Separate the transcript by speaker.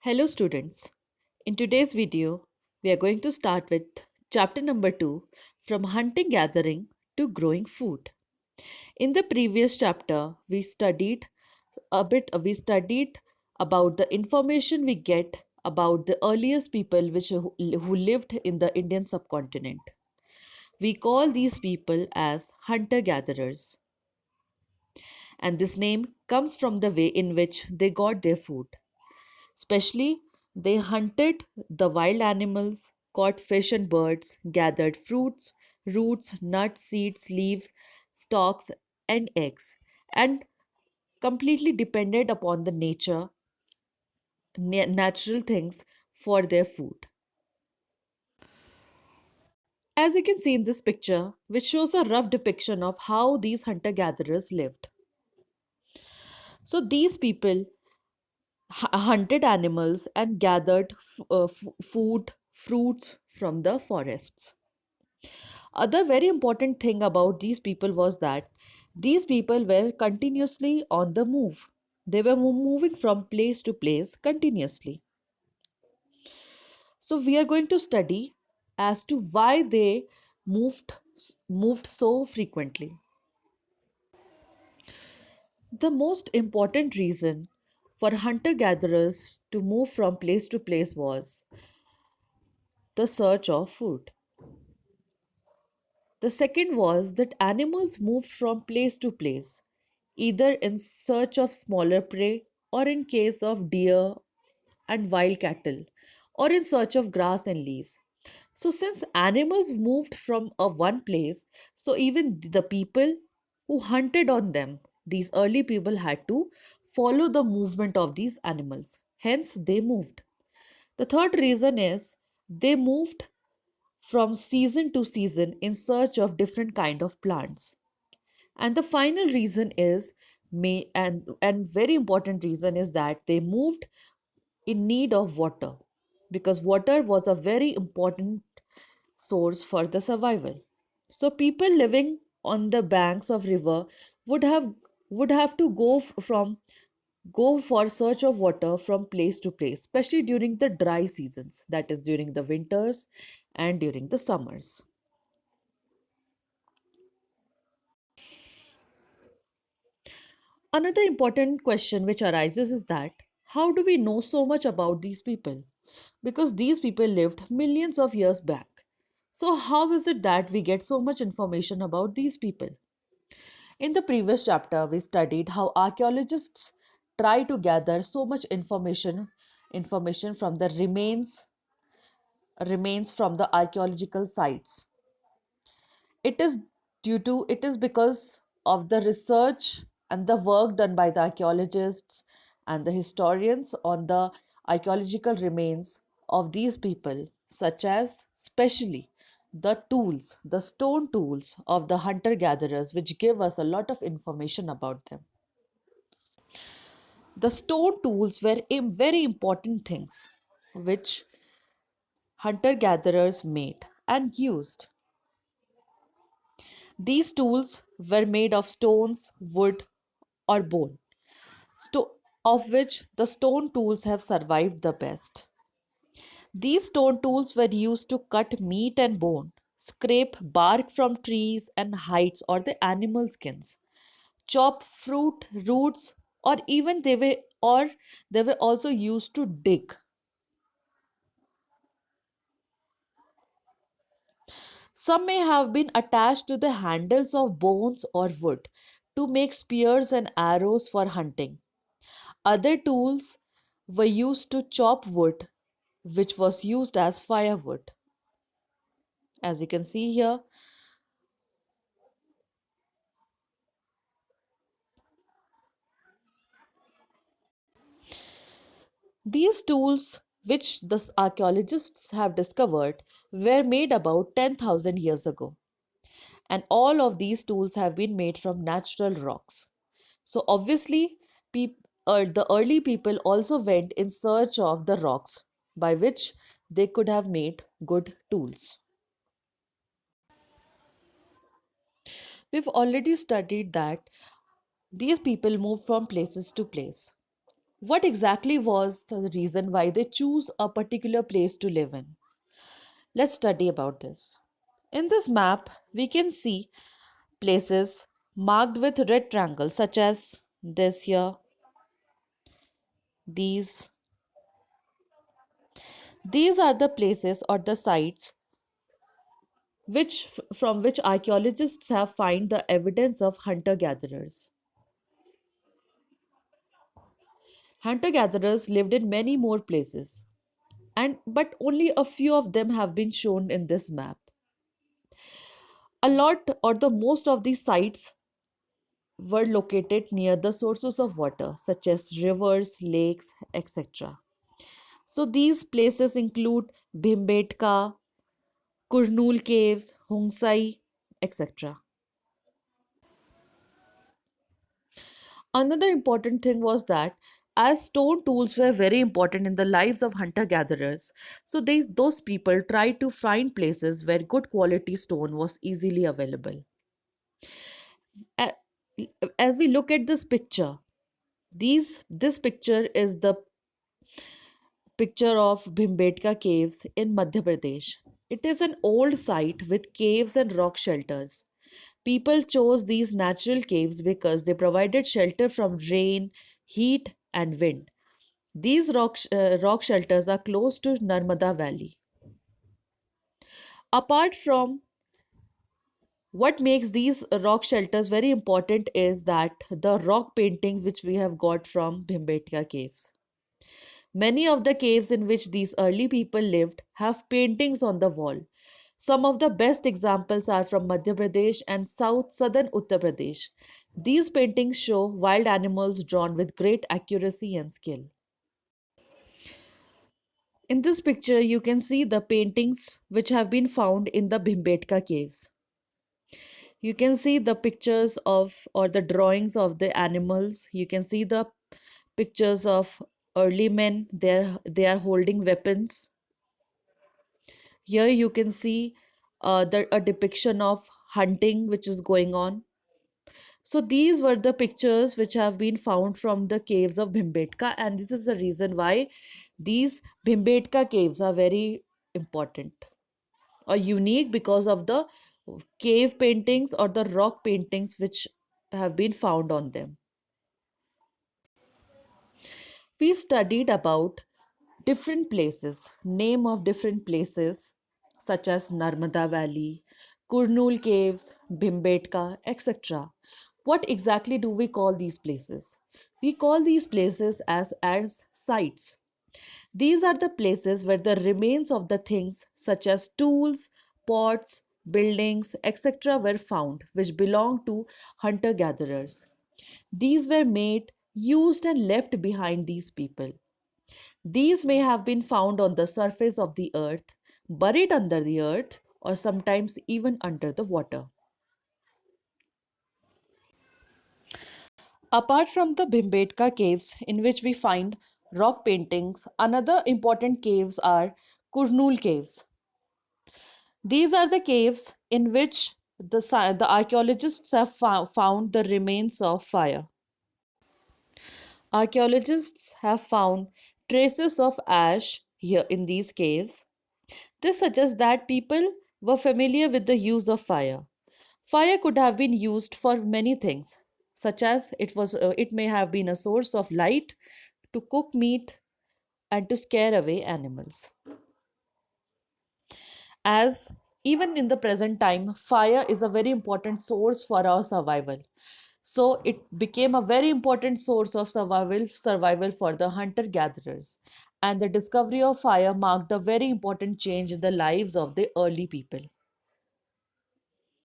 Speaker 1: Hello students. In today's video, we are going to start with chapter number 2 from hunting gathering to growing food. In the previous chapter, we studied about the information we get about the earliest people who lived in the Indian subcontinent. We call these people as hunter gatherers, and this name comes from the way in which they got their food. Especially, they hunted the wild animals, caught fish and birds, gathered fruits, roots, nuts, seeds, leaves, stalks, and eggs, and completely depended upon the natural things for their food. As you can see in this picture, which shows a rough depiction of how these hunter gatherers lived. So, these people hunted animals and gathered food, fruits from the forests. Other very important thing about these people was that these people were continuously on the move. They were moving from place to place continuously. So we are going to study as to why they moved so frequently. The most important reason for hunter gatherers to move from place to place was the search of food. The second was that animals moved from place to place, either in search of smaller prey or in case of deer and wild cattle, or in search of grass and leaves. So, since animals moved from a one place, so even the people who hunted on them, these early people had to follow the movement of these animals. Hence, they moved. The third reason is they moved from season to season in search of different kind of plants. And the final reason is and very important reason is that they moved in need of water, because water was a very important source for the survival. So people living on the banks of river would have would have to go for search of water from place to place, especially during the dry seasons, that is during the winters and during the summers. Another important question which arises is that how do we know so much about these people? Because these people lived millions of years back. So, how is it that we get so much information about these people? In the previous chapter, we studied how archaeologists try to gather so much information from the remains from the archaeological sites. It is because of the research and the work done by the archaeologists and the historians on the archaeological remains of these people, such as specially the stone tools of the hunter gatherers, which give us a lot of information about them. The stone tools were very important things which hunter gatherers made and used. These tools were made of stones, wood, or bone, sto- of which the stone tools have survived the best. These stone tools were used to cut meat and bone, scrape bark from trees and hides or the animal skins, chop fruit, roots, or they were also used to dig. Some may have been attached to the handles of bones or wood to make spears and arrows for hunting. Other tools were used to chop wood, which was used as firewood. As you can see here, these tools, which the archaeologists have discovered, were made about 10,000 years ago. And all of these tools have been made from natural rocks. So, obviously, the early people also went in search of the rocks by which they could have made good tools. We've already studied that these people move from places to place. What exactly was the reason why they choose a particular place to live in? Let's study about this. In this map, we can see places marked with red triangles, such as this here, these. These are the places or the sites from which archaeologists have found the evidence of hunter gatherers. Hunter gatherers lived in many more places, and but only a few of them have been shown in this map. A lot or the most of these sites were located near the sources of water, such as rivers, lakes, etc. So these places include Bhimbetka, Kurnul Caves, Hungsai, etc. Another important thing was that as stone tools were very important in the lives of hunter gatherers, so those people tried to find places where good quality stone was easily available. A- As we look at this picture, this picture is the picture of Bhimbetka caves in Madhya Pradesh. It is an old site with caves and rock shelters. People chose these natural caves because they provided shelter from rain, heat, and wind. These rock shelters are close to Narmada Valley. Apart from what makes these rock shelters very important is that the rock paintings which we have got from Bhimbetka caves. Many of the caves in which these early people lived have paintings on the wall. Some of the best examples are from Madhya Pradesh and southern Uttar Pradesh. These paintings show wild animals drawn with great accuracy and skill. In this picture, you can see the paintings which have been found in the Bhimbetka caves. You can see the pictures of or the drawings of the animals. You can see the pictures of early men. They are holding weapons. Here you can see a depiction of hunting which is going on. So these were the pictures which have been found from the caves of Bhimbetka, and this is the reason why these Bhimbetka caves are very important or unique because of the cave paintings or the rock paintings which have been found on them. We studied about different places, name of different places such as Narmada Valley, Kurnul Caves, Bhimbetka, etc. What exactly do we call these places? We call these places as sites. These are the places where the remains of the things such as tools, pots, buildings, etc. were found, which belonged to hunter gatherers. These were made, used, and left behind these people. These may have been found on the surface of the earth, buried under the earth, or sometimes even under the water. Apart from the Bhimbetka caves, in which we find rock paintings, another important caves are Kurnul caves. These are the caves in which the archaeologists have found the remains of fire. Archaeologists have found traces of ash here in these caves. This suggests that people were familiar with the use of fire. Fire could have been used for many things, such as it may have been a source of light to cook meat and to scare away animals. As even in the present time, fire is a very important source for our survival. So it became a very important source of survival for the hunter gatherers. And the discovery of fire marked a very important change in the lives of the early people.